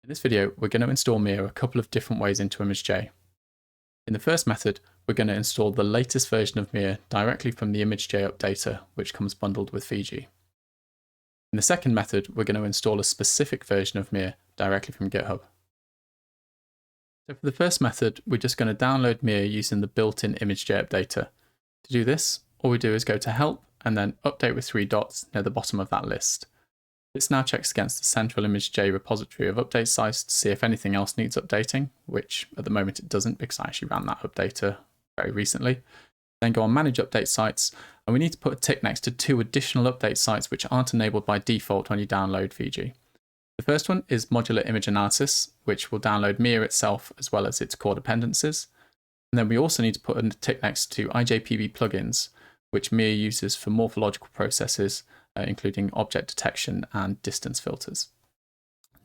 In this video, we're going to install Mir a couple of different ways into ImageJ. In the first method, we're going to install the latest version of Mir directly from the ImageJ updater, which comes bundled with Fiji. In the second method, we're going to install a specific version of Mir directly from GitHub. So for the first method, we're just going to download Mir using the built-in ImageJ updater. To do this, all we do is go to Help and then Update with 3 dots near the bottom of that list. This now checks against the central ImageJ repository of update sites to see if anything else needs updating, which at the moment it doesn't because I actually ran that updater very recently. Then go on Manage Update Sites, and we need to put a tick next to 2 additional update sites which aren't enabled by default when you download Fiji. The first one is ModularImageAnalysis, which will download Mir itself as well as its core dependencies. And then we also need to put a tick next to IJPB plugins, which Mir uses for morphological processes, including object detection and distance filters.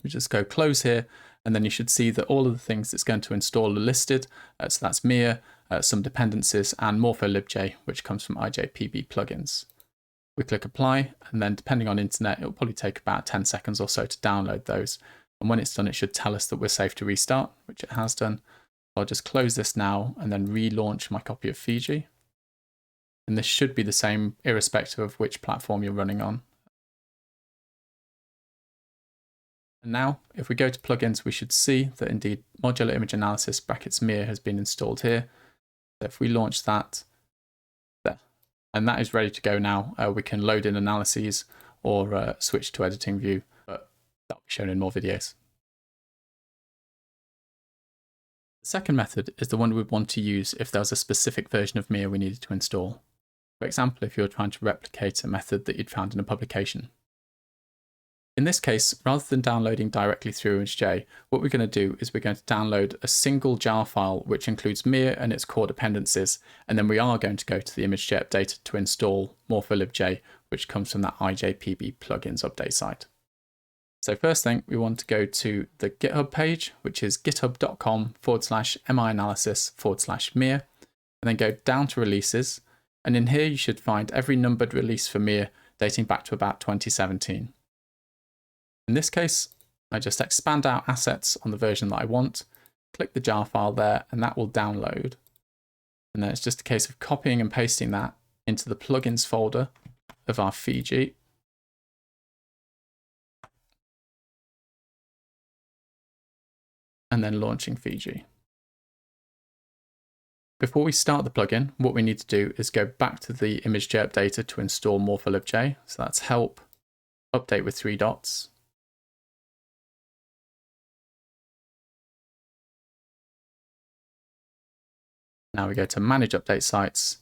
We just go close here, and then you should see that all of the things it's going to install are listed. So that's Mir, some dependencies, and MorphoLibJ, which comes from IJPB plugins. We click apply, and then depending on internet, it'll probably take about 10 seconds or so to download those. And when it's done, it should tell us that we're safe to restart, which it has done. I'll just close this now and then relaunch my copy of Fiji. And this should be the same irrespective of which platform you're running on. And now, if we go to plugins, we should see that indeed ModularImageAnalysis (Mir) has been installed here. So if we launch that, there, and that is ready to go now. We can load in analyses or switch to editing view, but that'll be shown in more videos. The second method is the one we'd want to use if there was a specific version of Mir we needed to install. For example, if you're trying to replicate a method that you'd found in a publication. In this case, rather than downloading directly through ImageJ, what we're going to do is we're going to download a single jar file which includes Mir and its core dependencies, and then we are going to go to the ImageJ updater to install MorphoLibJ, which comes from that IJPB plugins update site. So first thing, we want to go to the GitHub page, which is github.com/mianalysis/Mir, and then go down to releases. And in here, you should find every numbered release for Mir dating back to about 2017. In this case, I just expand out assets on the version that I want, click the jar file there, and that will download. And then it's just a case of copying and pasting that into the plugins folder of our Fiji. And then launching Fiji. Before we start the plugin, what we need to do is go back to the ImageJ updater to install MorphoLibJ. So that's Help, Update with 3 dots. Now we go to Manage Update Sites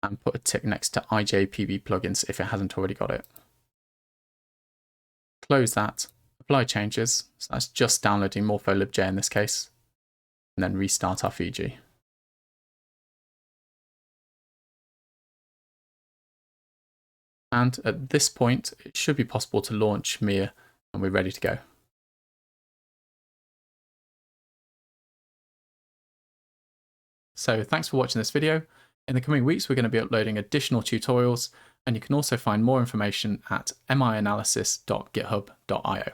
and put a tick next to IJPB plugins if it hasn't already got it. Close that, apply changes. So that's just downloading MorphoLibJ in this case, and then restart our Fiji. And at this point, it should be possible to launch Mir, and we're ready to go. So thanks for watching this video. In the coming weeks, we're going to be uploading additional tutorials, and you can also find more information at mianalysis.github.io.